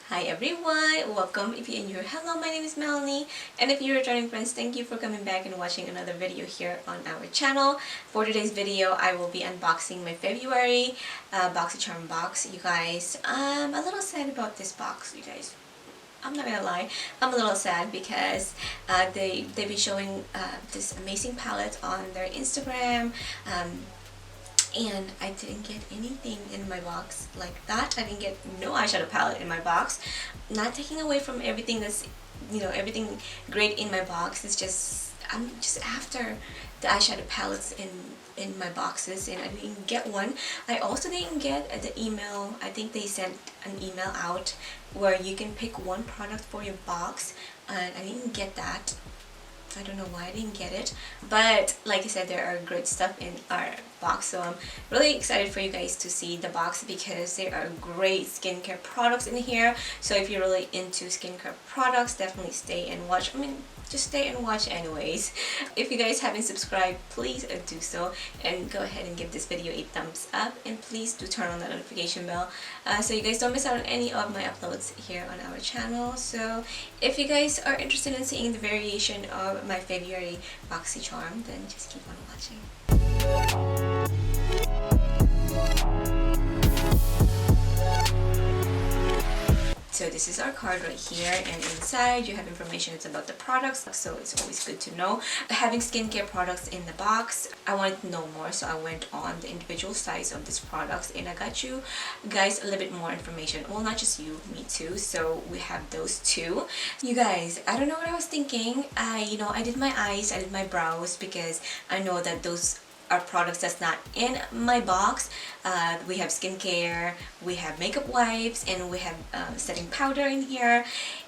Hi everyone! Welcome if you're new. Hello, my name is Melanie, and if you're returning friends, thank you for coming back and watching another video here on our channel. For today's video, I will be unboxing my February Boxycharm box. You guys, I'm a little sad about this box, you guys. I'm not gonna lie, I'm a little sad because they've been showing this amazing palette on their Instagram. And I didn't get anything in my box like that. I didn't get no eyeshadow palette in my box. Not taking away from everything that's, everything great in my box. It's just, I'm just after the eyeshadow palettes in my boxes, and I didn't get one. I also didn't get the email. I think they sent an email out where you can pick one product for your box, and I didn't get that. I don't know why I didn't get it, but like I said, there are great stuff in our box, so I'm really excited for you guys to see the box because there are great skincare products in here. So if you're really into skincare products, definitely stay and watch. I mean, just stay and watch anyways. If you guys haven't subscribed, please do so, and go ahead and give this video a thumbs up, and please do turn on the notification bell so you guys don't miss out on any of my uploads here on our channel. So if you guys are interested in seeing the variation of my February Boxycharm, then just keep on watching. So this is our card right here, and inside you have information about the products, so it's always good to know. Having skincare products in the box, I wanted to know more, so I went on the individual size of these products, and I got you guys a little bit more information. Well, not just you, me too. So we have those two. You guys, I don't know what I was thinking. I did my eyes, I did my brows, because I know that those are products that's not in my box. We have skincare, we have makeup wipes, and we have setting powder in here.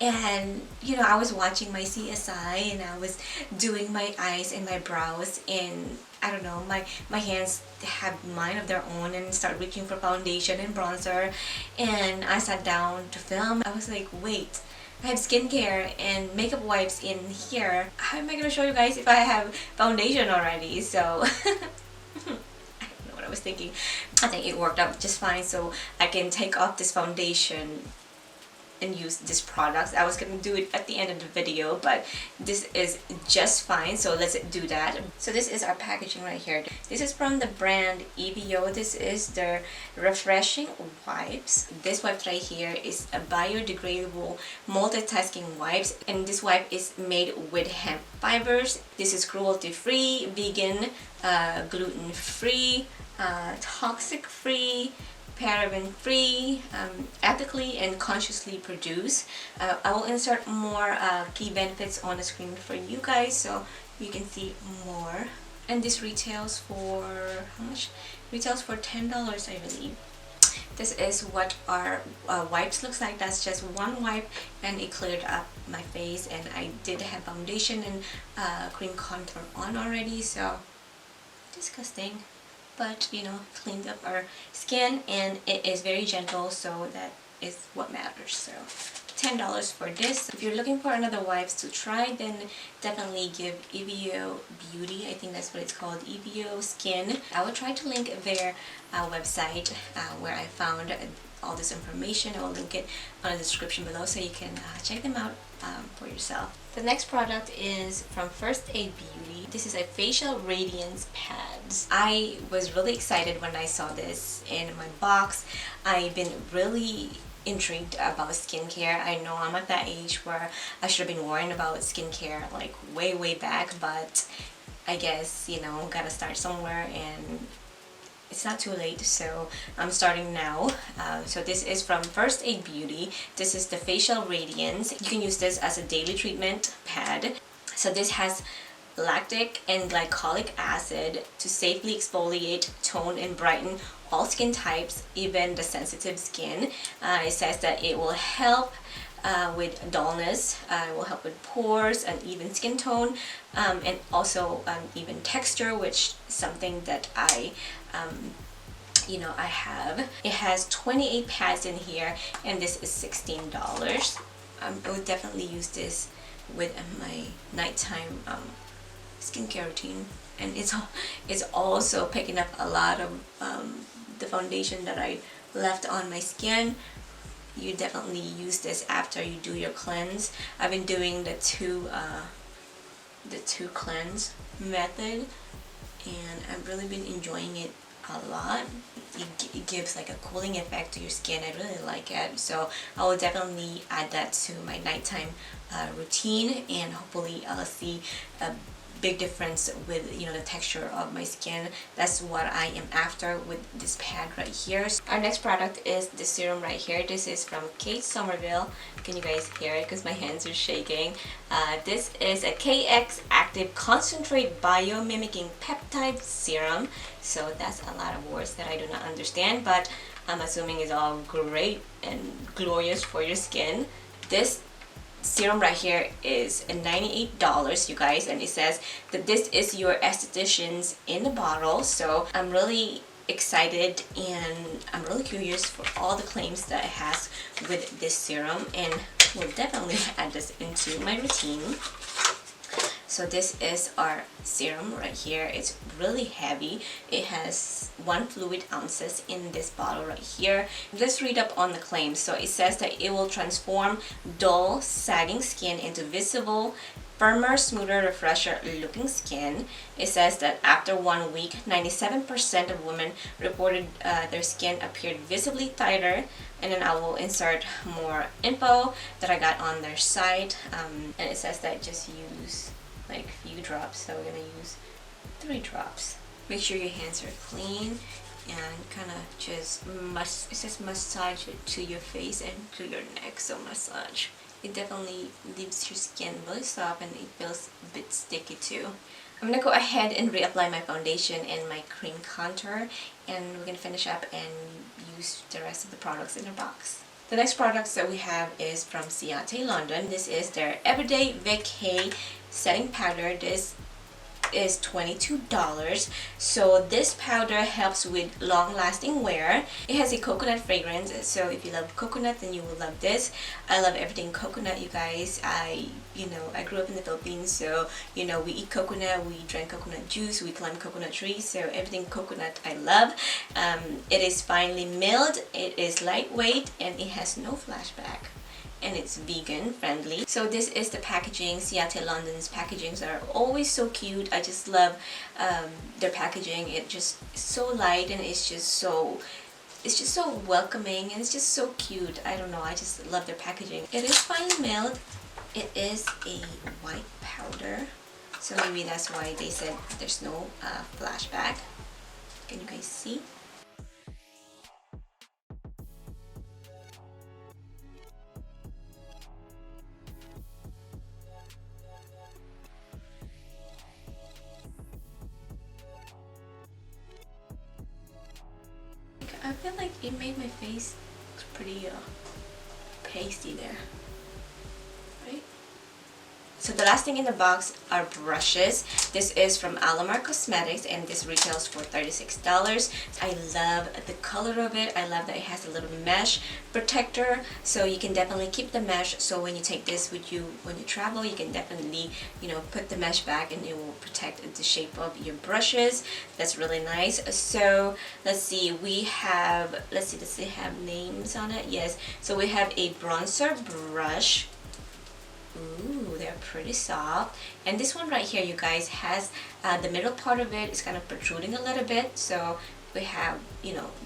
And I was watching my CSI, and I was doing my eyes and my brows, and I don't know, my hands have mind of their own and start reaching for foundation and bronzer, and I sat down to film. I was like, wait, I have skincare and makeup wipes in here. How am I going to show you guys if I have foundation already? So I don't know what I was thinking. I think it worked out just fine, so I can take off this foundation and use this product. I was going to do it at the end of the video, but this is just fine, so let's do that. So this is our packaging right here. This is from the brand EVO. This is their refreshing wipes. This wipe right here is a biodegradable multitasking wipes, and this wipe is made with hemp fibers. This is cruelty free, vegan, gluten free, toxic free, paraben free, ethically and consciously produced. I will insert more key benefits on the screen for you guys so you can see more. And this retails for how much? Retails for $10, I believe. This is what our wipes looks like. That's just one wipe, and it cleared up my face, and I did have foundation and cream contour on already, so disgusting. But cleaned up our skin, and it is very gentle, so that is what matters. So $10 for this. If you're looking for another wipes to try, then definitely give EVO Beauty. I think that's what it's called, EVO Skin. I will try to link their website where I found all this information. I will link it on the description below so you can check them out for yourself. The next product is from First Aid Beauty. This is a facial radiance pads. I was really excited when I saw this in my box. I've been really intrigued about skincare. I know I'm at that age where I should have been worrying about skincare like way back, but I guess gotta start somewhere, and it's not too late, so I'm starting now. So this is from First Aid Beauty. This is the Facial Radiance. You can use this as a daily treatment pad. So this has lactic and glycolic acid to safely exfoliate, tone, and brighten all skin types, even the sensitive skin. It says that it will help with dullness, it will help with pores and even skin tone, and also even texture, which is something that I have. It has 28 pads in here, and this is $16. I would definitely use this with my nighttime skincare routine, and it's also picking up a lot of the foundation that I left on my skin. you definitely use this after you do your cleanse. I've been doing the two cleanse method, and I've really been enjoying it a lot. It gives like a cooling effect to your skin. I really like it, so I will definitely add that to my nighttime routine, and hopefully I'll see a big difference with, you know, the texture of my skin. That's what I am after with this pad right here. Our next product is the serum right here. This is from Kate Somerville. Can you guys hear it? Because my hands are shaking. This is a KX Active Concentrate Biomimicking Peptide Serum. So that's a lot of words that I do not understand, but I'm assuming it's all great and glorious for your skin. This serum right here is $98, you guys, and it says that this is your esthetician's in the bottle. So I'm really excited and I'm really curious for all the claims that it has with this serum, and will definitely add this into my routine. So this is our serum right here. It's really heavy. It has 1 fluid ounces in this bottle right here. Let's read up on the claims. So it says that it will transform dull, sagging skin into visible, firmer, smoother, refresher looking skin. It says that after 1 week, 97% of women reported their skin appeared visibly tighter. And then I will insert more info that I got on their site. And it says that just use like a few drops, so we're gonna use 3 drops. Make sure your hands are clean and kind of just it says massage it to your face and to your neck. So massage. It definitely leaves your skin really soft and it feels a bit sticky too. I'm gonna go ahead and reapply my foundation and my cream contour, and we're gonna finish up and use the rest of the products in our box. The next products that we have is from Ciate London. This is their Everyday Vacay Setting Powder. This is $22. So this powder helps with long-lasting wear. It has a coconut fragrance, so if you love coconut, then you will love this. I love everything coconut, you guys. I grew up in the Philippines, so we eat coconut, we drink coconut juice, we climb coconut trees, so everything coconut I love. It is finely milled, it is lightweight, and it has no flashback. And it's vegan friendly. So this is the packaging. Ciate London's packagings are always so cute. I just love their packaging. It just is so light, and it's just so welcoming, and it's just so cute. I don't know, I just love their packaging. It is finely milled. It is a white powder, so maybe that's why they said there's no flashback. Can you guys see? I feel like it made my face pretty pasty there, right? So the last thing in the box are brushes. This is from Alamar Cosmetics, and this retails for $36. I love the color of it. I love that it has a little mesh protector, so you can definitely keep the mesh. So when you take this with you when you travel, you can definitely put the mesh back, and it will protect the shape of your brushes. That's really nice. So let's see, does it have names on it? Yes. So we have a bronzer brush. Ooh, they're pretty soft. And this one right here, you guys, has the middle part of it is kind of protruding a little bit, so we have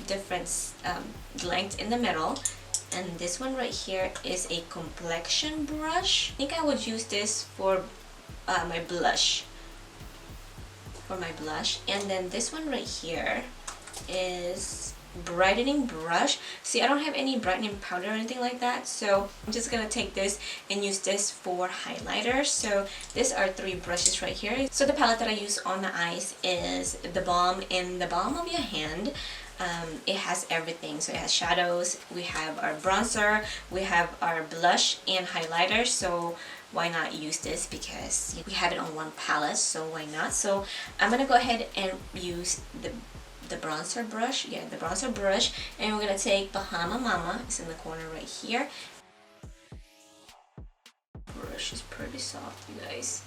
different length in the middle. And this one right here is a complexion brush. I think I would use this for my blush. And then this one right here is brightening brush. See, I don't have any brightening powder or anything like that, so I'm just gonna take this and use this for highlighter. So these are 3 brushes right here. So the palette that I use on the eyes is the Balm in the palm of your hand. It has everything. So it has shadows, we have our bronzer, we have our blush and highlighter. So why not use this, because we have it on one palette, so why not? So I'm gonna go ahead and use the bronzer brush. Yeah, the bronzer brush. And we're gonna take Bahama Mama. It's in the corner right here. Brush is pretty soft, you guys.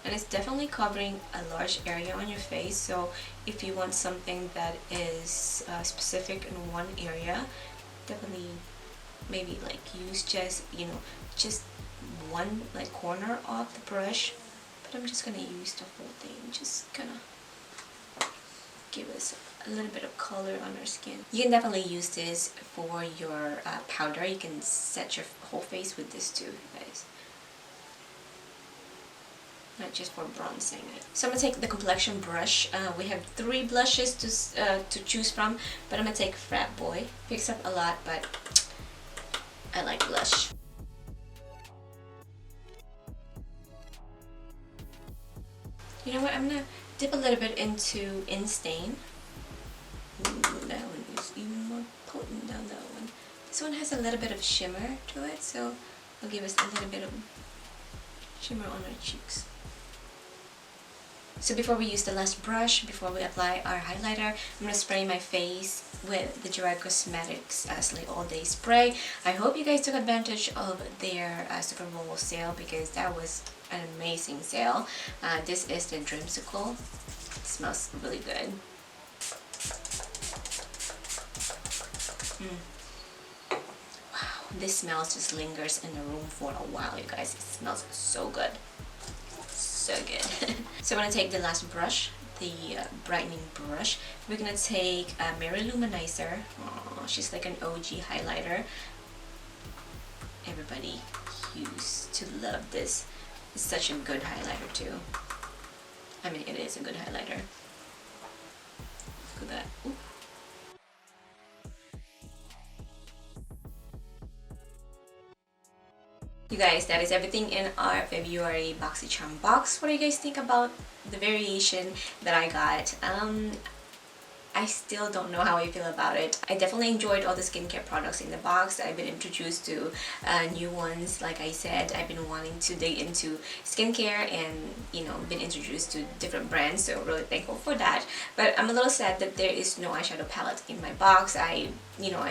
And it's definitely covering a large area on your face. So if you want something that is specific in one area, definitely maybe like use just, you know, just one like corner of the brush, but I'm just gonna use the whole thing, just gonna give us a little bit of color on our skin. You can definitely use this for your powder. You can set your whole face with this too, guys. Not just for bronzing. So I'm gonna take the Complexion brush. We have 3 blushes to choose from, but I'm gonna take Frat Boy. Picks up a lot, but I like blush. You know what? I'm gonna dip a little bit into Instain. Ooh, that one is even more potent than that one. This one has a little bit of shimmer to it, so it'll give us a little bit of shimmer on our cheeks. So before we use the last brush, before we apply our highlighter, I'm going to spray my face with the Gerard Cosmetics Slay All Day Spray. I hope you guys took advantage of their Super Bowl sale, because that was an amazing sale. This is the Dreamsicle. It smells really good. Wow, this smell just lingers in the room for a while, you guys. It smells so good. So good. So I'm going to take the last brush, the brightening brush. We're going to take Mary Luminizer. Aww, she's like an OG highlighter. Everybody used to love this. It's such a good highlighter too. I mean, it is a good highlighter. Look at that. Ooh. You guys, that is everything in our February Boxycharm box. What do you guys think about the variation that I got? I still don't know how I feel about it. I definitely enjoyed all the skincare products in the box. I've been introduced to new ones. Like I said, I've been wanting to dig into skincare and, you know, been introduced to different brands, so really thankful for that. But I'm a little sad that there is no eyeshadow palette in my box. I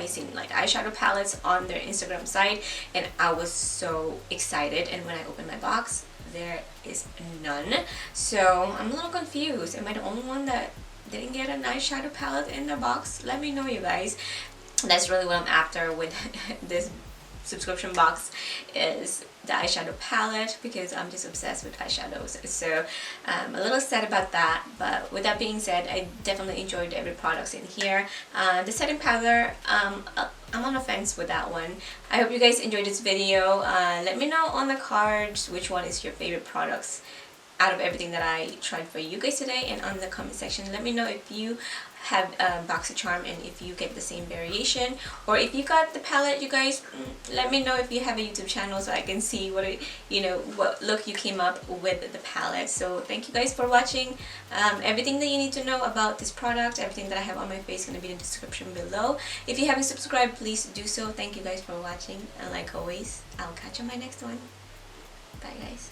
seen like eyeshadow palettes on their Instagram site, and I was so excited, and when I opened my box, there is none. So I'm a little confused. Am I the only one that didn't get an eyeshadow palette in the box? Let me know, you guys. That's really what I'm after with this subscription box, is the eyeshadow palette, because I'm just obsessed with eyeshadows. So I'm a little sad about that, but with that being said, I definitely enjoyed every product in here. The setting powder, I'm on the fence with that one. I hope you guys enjoyed this video. Let me know on the cards which one is your favorite products out of everything that I tried for you guys today, and on the comment section let me know if you have Boxycharm and if you get the same variation, or if you got the palette. You guys, let me know if you have a YouTube channel so I can see what what look you came up with the palette. So thank you guys for watching. Everything that you need to know about this product, everything that I have on my face, is going to be in the description below. If you haven't subscribed, please do so. Thank you guys for watching, and like always, I'll catch you on my next one. Bye guys.